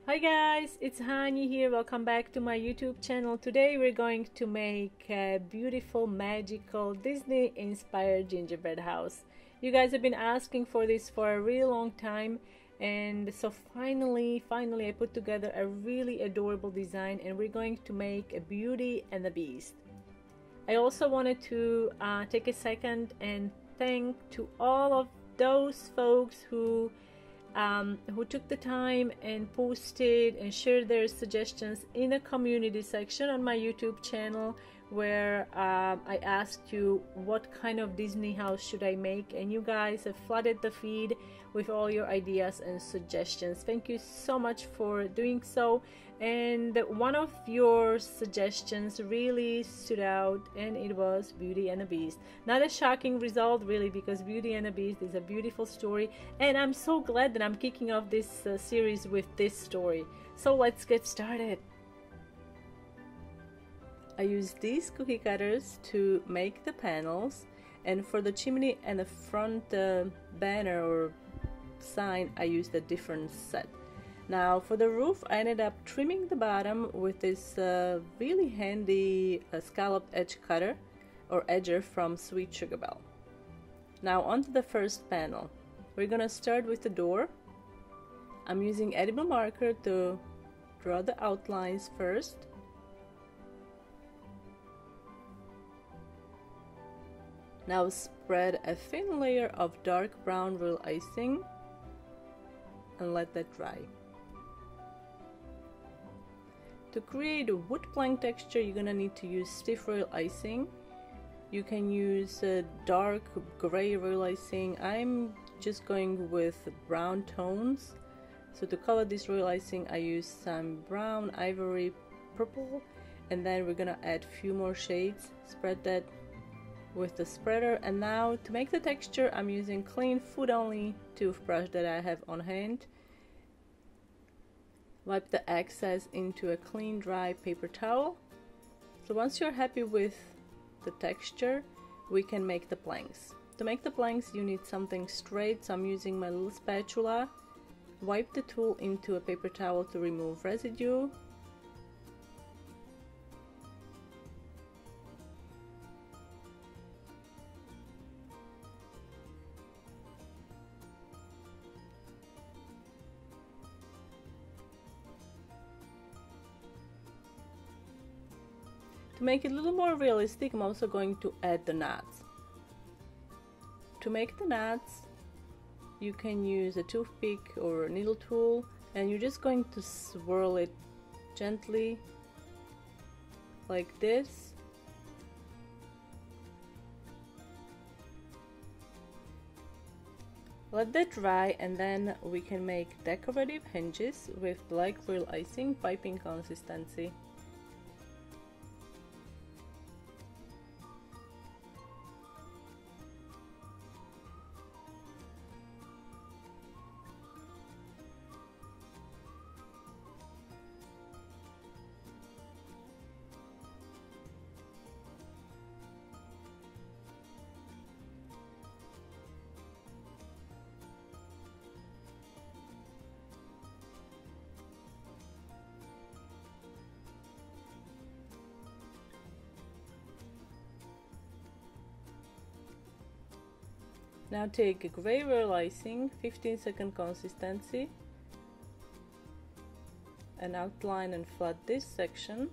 Hi guys, it's Hani here. Welcome back to my YouTube channel. Today we're going to make a beautiful, magical, Disney inspired gingerbread house. You guys have been asking for this for a really long time, and so finally I put together a really adorable design, and we're going to make a Beauty and the Beast. I also wanted to take a second and thank to all of those folks who took the time and posted and shared their suggestions in the community section on my YouTube channel, where I asked you what kind of Disney house should I make, and you guys have flooded the feed with all your ideas and suggestions. Thank you so much for doing so. And one of your suggestions really stood out, and it was Beauty and the Beast. Not a shocking result really, because Beauty and the Beast is a beautiful story, and I'm so glad that I'm kicking off this series with this story. So let's get started. I used these cookie cutters to make the panels, and for the chimney and the front banner or sign I used a different set. Now for the roof, I ended up trimming the bottom with this really handy scalloped edge cutter or edger from Sweet Sugar Belle. Now onto the first panel. We're gonna start with the door. I'm using edible marker to draw the outlines first. Now spread a thin layer of dark brown royal icing and let that dry. To create a wood plank texture, you're gonna need to use stiff royal icing. You can use dark gray royal icing. I'm just going with brown tones. So to color this royal icing, I use some brown, ivory, purple, and then we're gonna add a few more shades. Spread that with the spreader, and now to make the texture, I'm using clean food only toothbrush that I have on hand. Wipe the excess into a clean dry paper towel. So once you're happy with the texture, we can make the planks. To make the planks, you need something straight, so I'm using my little spatula. Wipe the tool into a paper towel to remove residue. To make it a little more realistic, I'm also going to add the knots. To make the knots, you can use a toothpick or a needle tool, and you're just going to swirl it gently like this. Let that dry, and then we can make decorative hinges with black royal icing, piping consistency. Now take a gray royal icing, 15-second consistency, and outline and flood this section.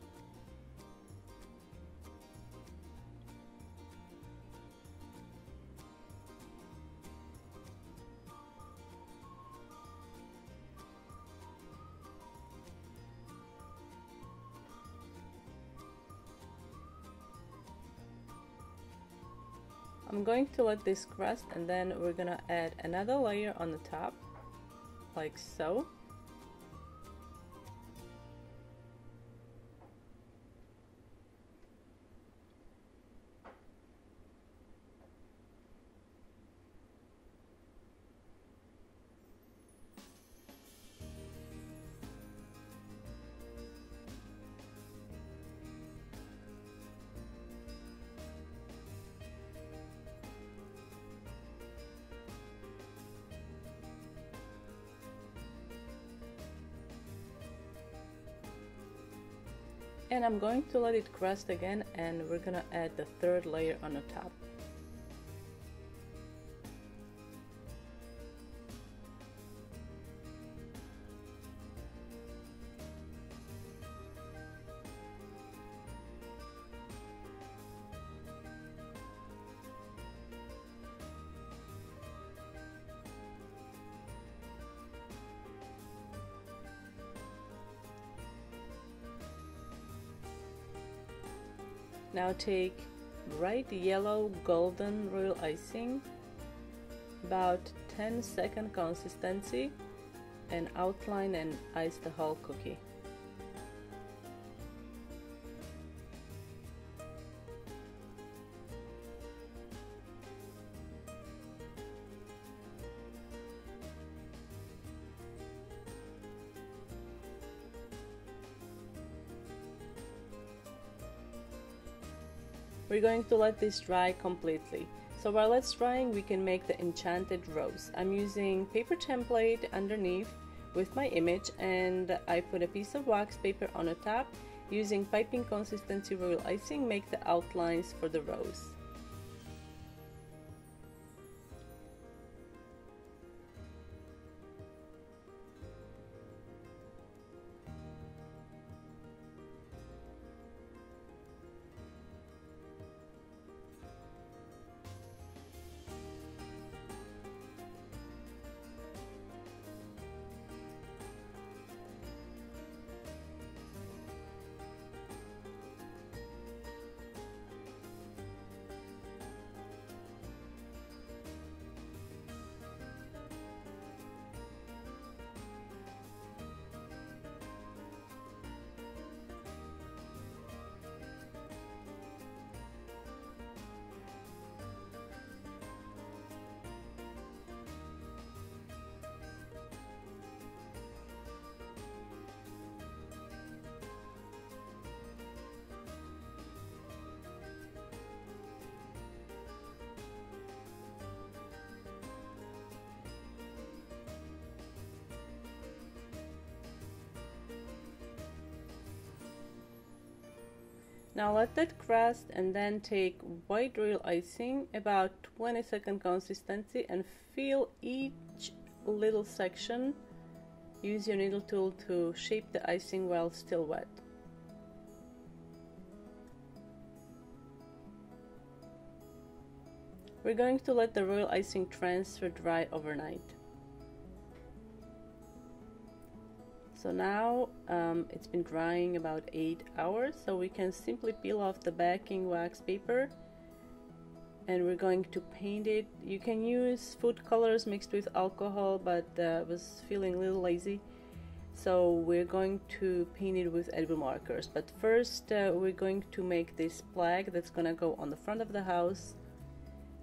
I'm going to let this crust, and then we're gonna add another layer on the top, like so. And I'm going to let it crust again, and we're gonna add the third layer on the top. Now take bright yellow golden royal icing, about 10-second consistency, and outline and ice the whole cookie. We're going to let this dry completely. So while it's drying, we can make the Enchanted Rose. I'm using paper template underneath with my image, and I put a piece of wax paper on the top. Using piping consistency royal icing, make the outlines for the rose. Now let that crust, and then take white royal icing, about 20-second consistency, and fill each little section. Use your needle tool to shape the icing while still wet. We're going to let the royal icing transfer dry overnight. So now it's been drying about 8 hours, so we can simply peel off the backing wax paper, and we're going to paint it. You can use food colors mixed with alcohol, but I was feeling a little lazy, so we're going to paint it with edible markers. But first we're going to make this flag that's gonna go on the front of the house,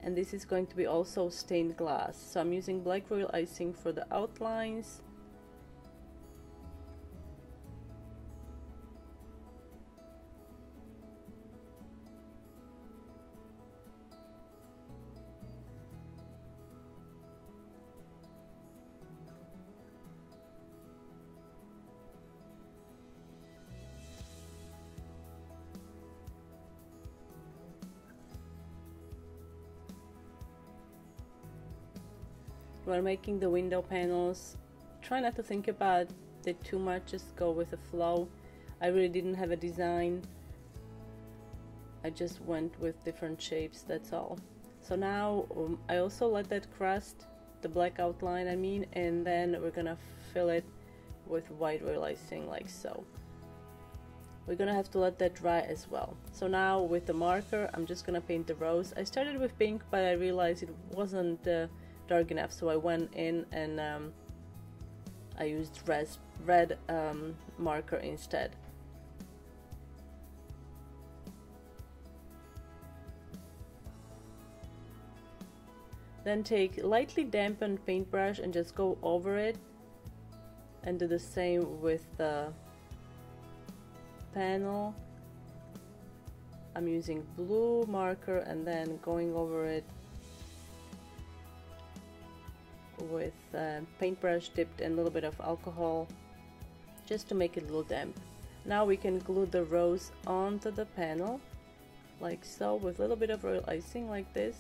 and this is going to be also stained glass. So I'm using black royal icing for the outlines. While making the window panels, try not to think about it too much, just go with the flow. I really didn't have a design, I just went with different shapes, that's all. So now I also let that crust, the black outline I mean, and then we're gonna fill it with white royal icing like so. We're gonna have to let that dry as well. So now with the marker I'm just gonna paint the rose. I started with pink, but I realized it wasn't dark enough, so I went in and I used red marker instead. Then take lightly dampened paintbrush and just go over it, and do the same with the panel. I'm using blue marker and then going over it with paintbrush dipped in a little bit of alcohol, just to make it a little damp. Now we can glue the rose onto the panel like so, with a little bit of royal icing like this.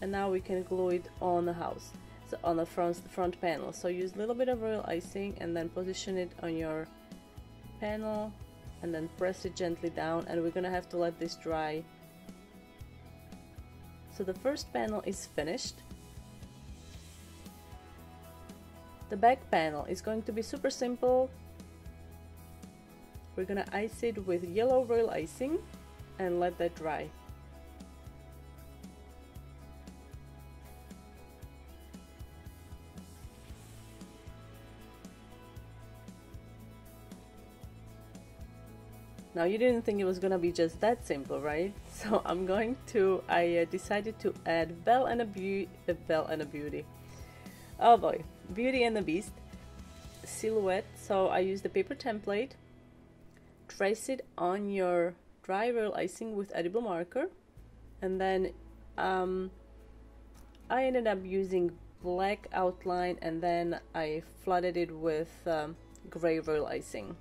And now we can glue it on the house, so on the front panel. So use a little bit of royal icing and then position it on your panel and then press it gently down, and we're gonna have to let this dry. So the first panel is finished. The back panel is going to be super simple. We're gonna ice it with yellow royal icing and let that dry. Now you didn't think it was gonna be just that simple, right? So I decided to add Belle and a Beauty. Oh boy, Beauty and the Beast silhouette. So I used the paper template, trace it on your dry royal icing with edible marker, and then I ended up using black outline, and then I flooded it with gray royal icing.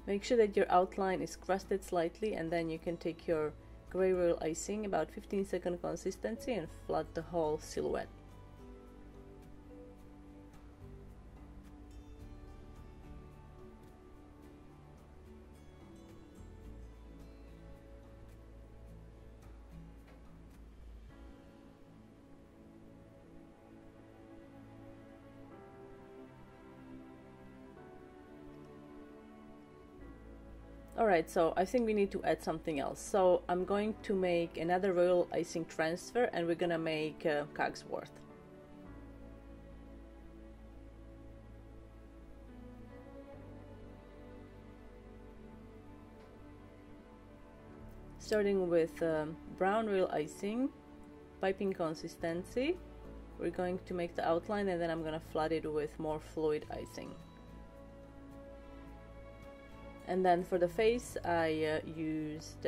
Make sure that your outline is crusted slightly, and then you can take your gray royal icing, about 15-second consistency, and flood the whole silhouette. Alright, so I think we need to add something else. So I'm going to make another royal icing transfer, and we're gonna make Cogsworth. Starting with brown royal icing, piping consistency, we're going to make the outline, and then I'm gonna flood it with more fluid icing. And then for the face, I used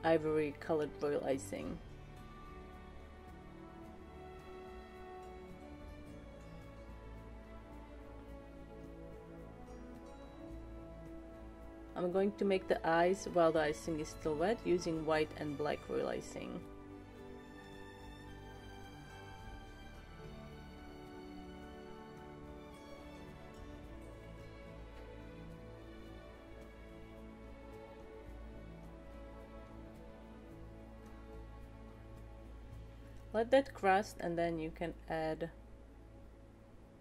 ivory colored royal icing. I'm going to make the eyes while the icing is still wet, using white and black royal icing. Let that crust, and then you can add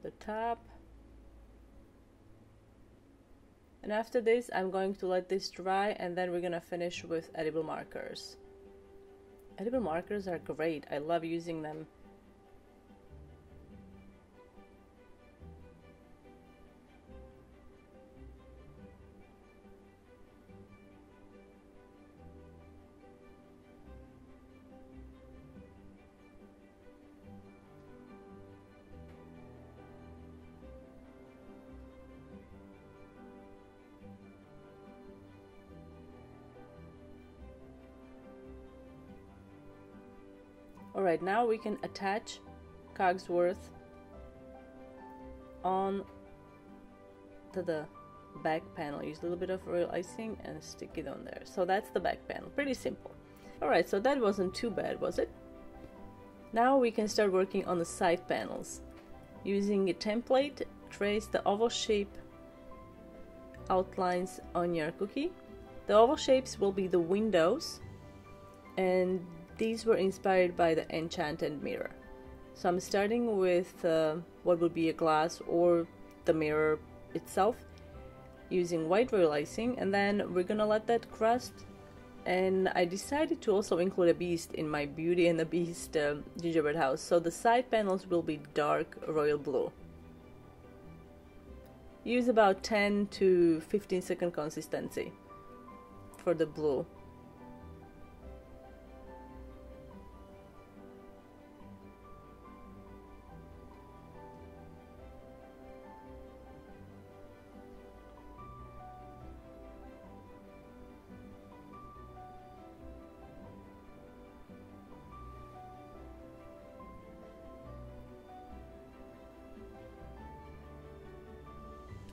the top. And after this, I'm going to let this dry, and then we're gonna finish with edible markers. Edible markers are great. I love using them. Alright, now we can attach Cogsworth on to the back panel. Use a little bit of royal icing and stick it on there. So that's the back panel. Pretty simple. Alright, so that wasn't too bad, was it? Now we can start working on the side panels. Using a template, trace the oval shape outlines on your cookie. The oval shapes will be the windows, and these were inspired by the enchanted mirror. So I'm starting with what would be a glass or the mirror itself, using white royal icing, and then we're gonna let that crust. And I decided to also include a beast in my Beauty and the Beast gingerbread house. So the side panels will be dark royal blue. Use about 10 to 15-second consistency for the blue.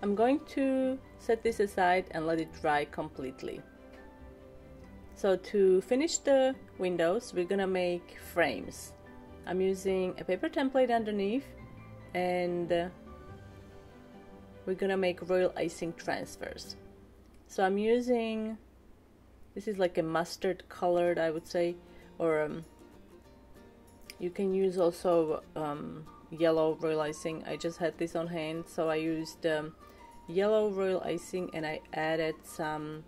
I'm going to set this aside and let it dry completely. So to finish the windows, we're gonna make frames. I'm using a paper template underneath, and we're gonna make royal icing transfers. So I'm using, this is like a mustard colored, I would say, or you can use also yellow royal icing. I just had this on hand, so I used yellow royal icing and I added some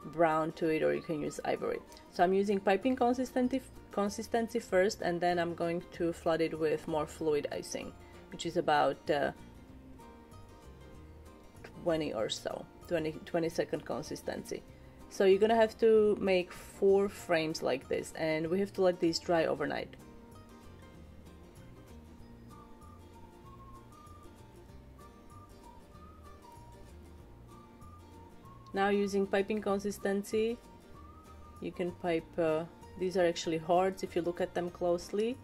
brown to it, or you can use ivory. So I'm using piping consistency first, and then I'm going to flood it with more fluid icing, which is about 20 or so, 20 second consistency. So you're gonna have to make 4 frames like this, and we have to let these dry overnight. Now using piping consistency, you can pipe, these are actually hearts if you look at them closely.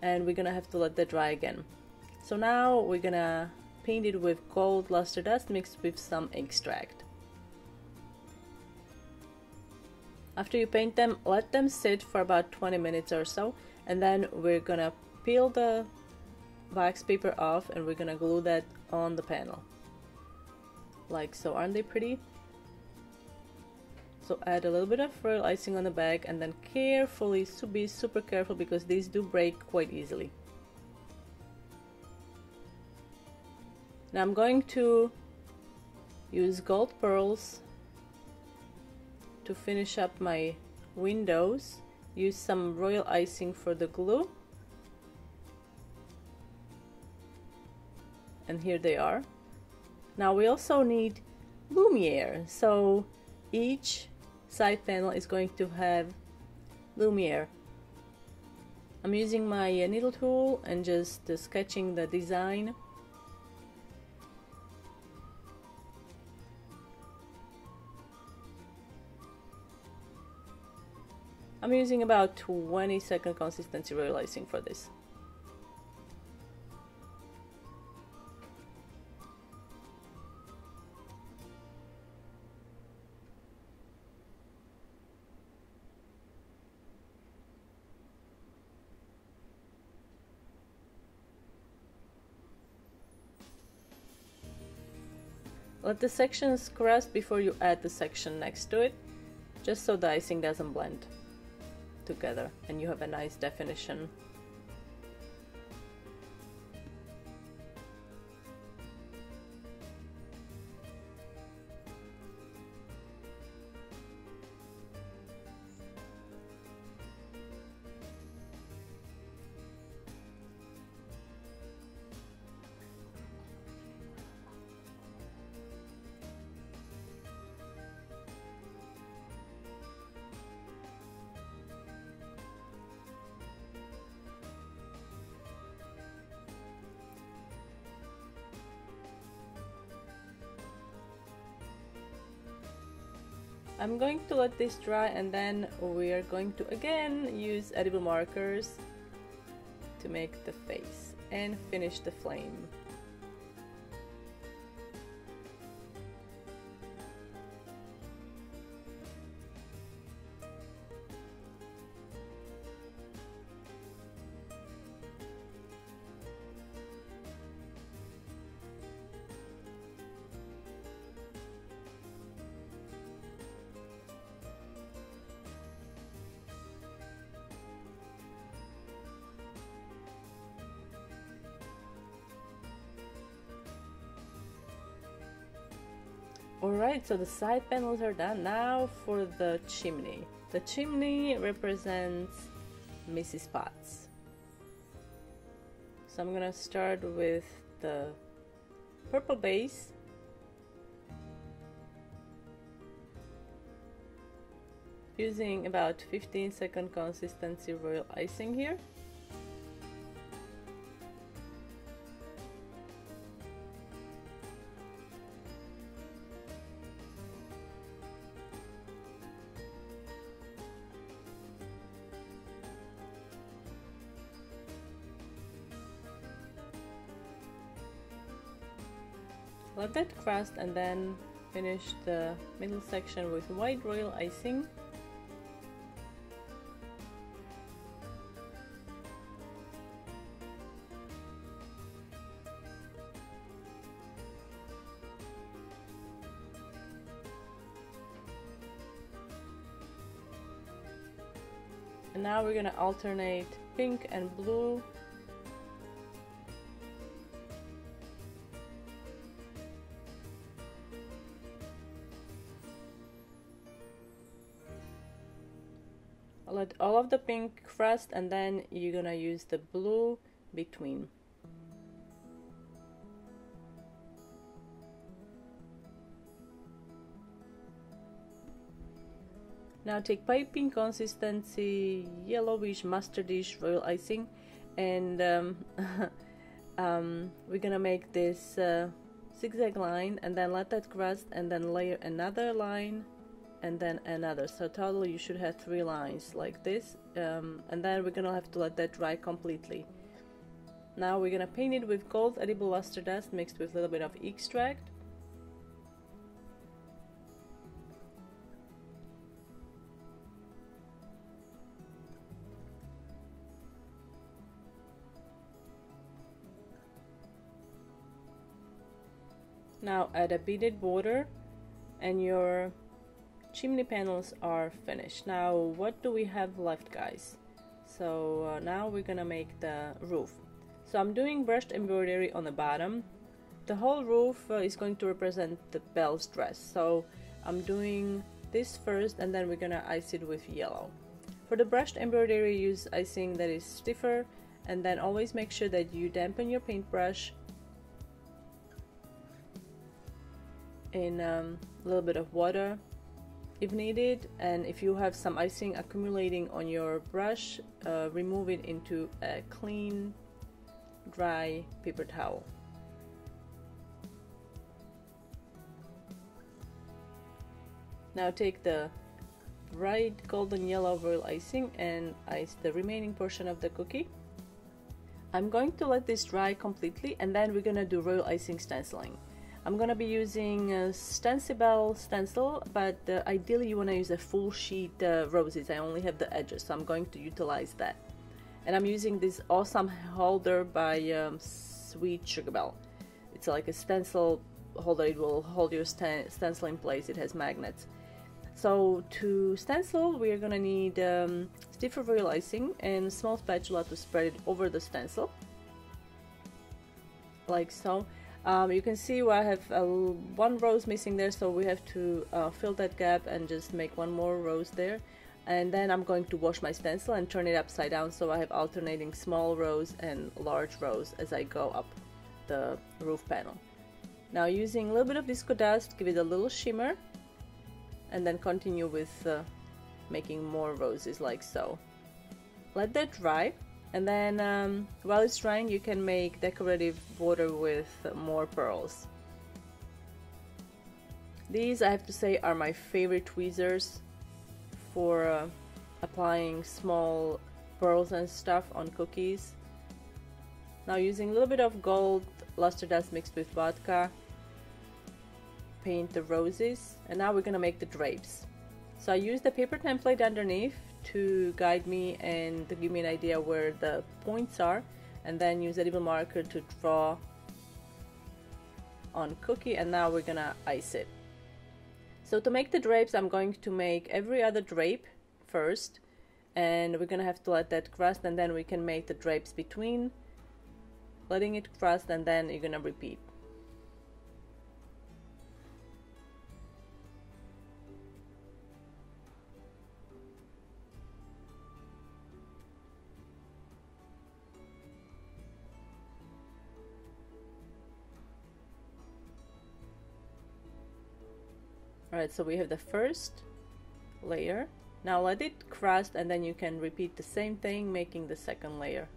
And we're gonna have to let that dry again. So now we're gonna paint it with gold luster dust mixed with some extract. After you paint them, let them sit for about 20 minutes or so, and then we're gonna peel the wax paper off and we're gonna glue that on the panel. Like so. Aren't they pretty? So add a little bit of royal icing on the back, and then carefully, be super careful because these do break quite easily. Now I'm going to use gold pearls to finish up my windows. Use some royal icing for the glue. And here they are. Now we also need Lumiere. So each side panel is going to have Lumiere. I'm using my needle tool and just sketching the design. I'm using about 20 second consistency royal icing for this. Let the sections crust before you add the section next to it, just so the icing doesn't blend together and you have a nice definition. I'm going to let this dry, and then we are going to again use edible markers to make the face and finish the flame. Alright, so the side panels are done. Now for the chimney. The chimney represents Mrs. Potts. So I'm gonna start with the purple base. Using about 15-second consistency royal icing here. Let that crust and then finish the middle section with white royal icing. And now we're gonna alternate pink and blue. Let all of the pink crust, and then you're gonna use the blue between. Now take piping consistency yellowish mustardish royal icing, and we're gonna make this zigzag line, and then let that crust, and then layer another line and then another. So total you should have 3 lines like this, and then we're gonna have to let that dry completely. Now we're gonna paint it with gold edible luster dust mixed with a little bit of extract. Now add a beaded border, and your chimney panels are finished. Now what do we have left, guys? So now we're gonna make the roof. So I'm doing brushed embroidery on the bottom. The whole roof is going to represent the Belle's dress, so I'm doing this first, and then we're gonna ice it with yellow. For the brushed embroidery, use icing that is stiffer, and then always make sure that you dampen your paintbrush in a little bit of water if needed, and if you have some icing accumulating on your brush, remove it into a clean dry paper towel. Now take the bright golden yellow royal icing and ice the remaining portion of the cookie. I'm going to let this dry completely, and then we're gonna do royal icing stenciling. I'm gonna be using a Stencible stencil, but ideally you wanna use a full sheet roses. I only have the edges, so I'm going to utilize that. And I'm using this awesome holder by Sweet Sugar Belle. It's like a stencil holder. It will hold your stencil in place. It has magnets. So to stencil, we're gonna need stiffer royal icing and a small spatula to spread it over the stencil, like so. You can see where I have one rose missing there, so we have to fill that gap and just make one more rose there. And then I'm going to wash my stencil and turn it upside down, so I have alternating small rose and large rose as I go up the roof panel. Now using a little bit of disco dust, give it a little shimmer, and then continue with making more roses like so. Let that dry. And then while it's drying, you can make decorative border with more pearls. These, I have to say, are my favorite tweezers for applying small pearls and stuff on cookies. Now using a little bit of gold luster dust mixed with vodka, paint the roses, and now we're gonna make the drapes. So I used the paper template underneath to guide me and to give me an idea where the points are, and then use edible marker to draw on cookie, and now we're gonna ice it. So to make the drapes, I'm going to make every other drape first, and we're gonna have to let that crust, and then we can make the drapes between, letting it crust, and then you're gonna repeat. Alright, so we have the first layer. Now let it crust, and then you can repeat the same thing, making the second layer.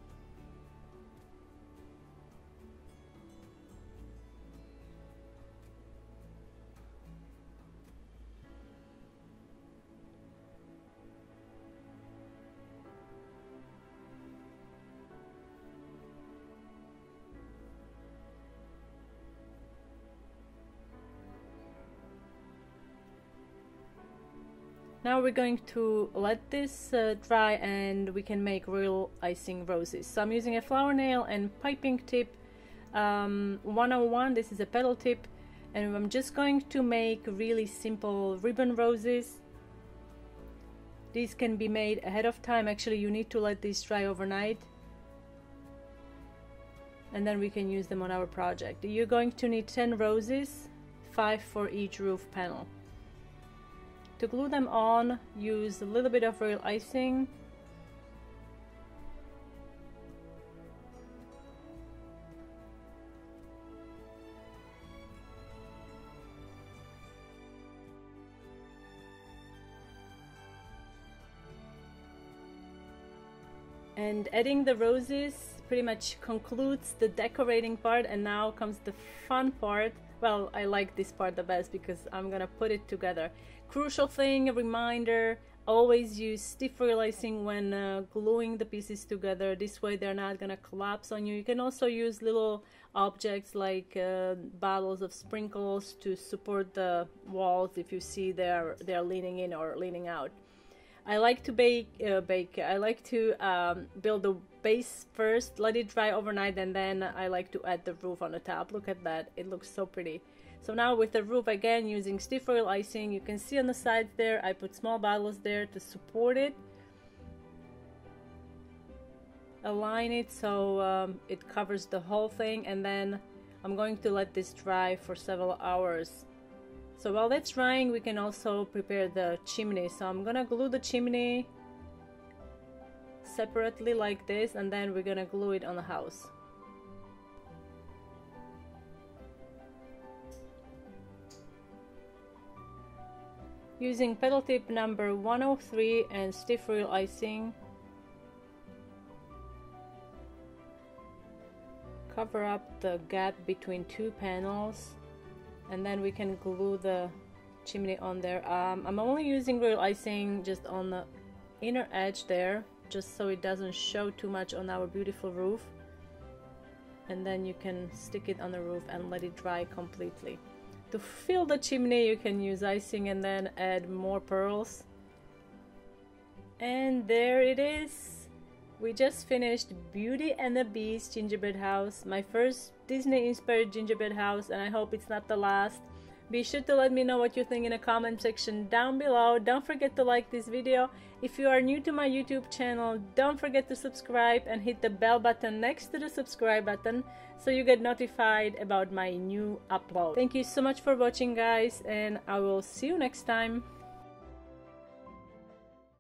Now we're going to let this dry and we can make real icing roses. So I'm using a flower nail and piping tip 101. This is a petal tip, and I'm just going to make really simple ribbon roses. These can be made ahead of time. Actually, you need to let these dry overnight, and then we can use them on our project. You're going to need 10 roses, 5 for each roof panel. To glue them on, use a little bit of real icing. And adding the roses pretty much concludes the decorating part, and now comes the fun part. Well, I like this part the best because I'm gonna put it together. Crucial thing, a reminder, always use stiff real icing when gluing the pieces together. This way they're not gonna collapse on you. You can also use little objects like bottles of sprinkles to support the walls if you see they're leaning in or leaning out. I like to I like to build the base first, let it dry overnight, and then I like to add the roof on the top. Look at that, it looks so pretty. So now with the roof, again using stiff foil icing, you can see on the sides there, I put small bottles there to support it. Align it so it covers the whole thing, and then I'm going to let this dry for several hours. So while that's drying, we can also prepare the chimney. So I'm gonna glue the chimney separately like this, and then we're gonna glue it on the house. Using petal tip number 103 and stiff real icing, cover up the gap between two panels, and then we can glue the chimney on there. I'm only using real icing just on the inner edge there, just so it doesn't show too much on our beautiful roof, and then you can stick it on the roof and let it dry completely. To fill the chimney, you can use icing and then add more pearls. And there it is. We just finished Beauty and the Beast gingerbread house, my first Disney inspired gingerbread house, and I hope it's not the last. Be sure to let me know what you think in the comment section down below. Don't forget to like this video. If you are new to my YouTube channel, don't forget to subscribe and hit the bell button next to the subscribe button so you get notified about my new upload. Thank you so much for watching, guys, and I will see you next time.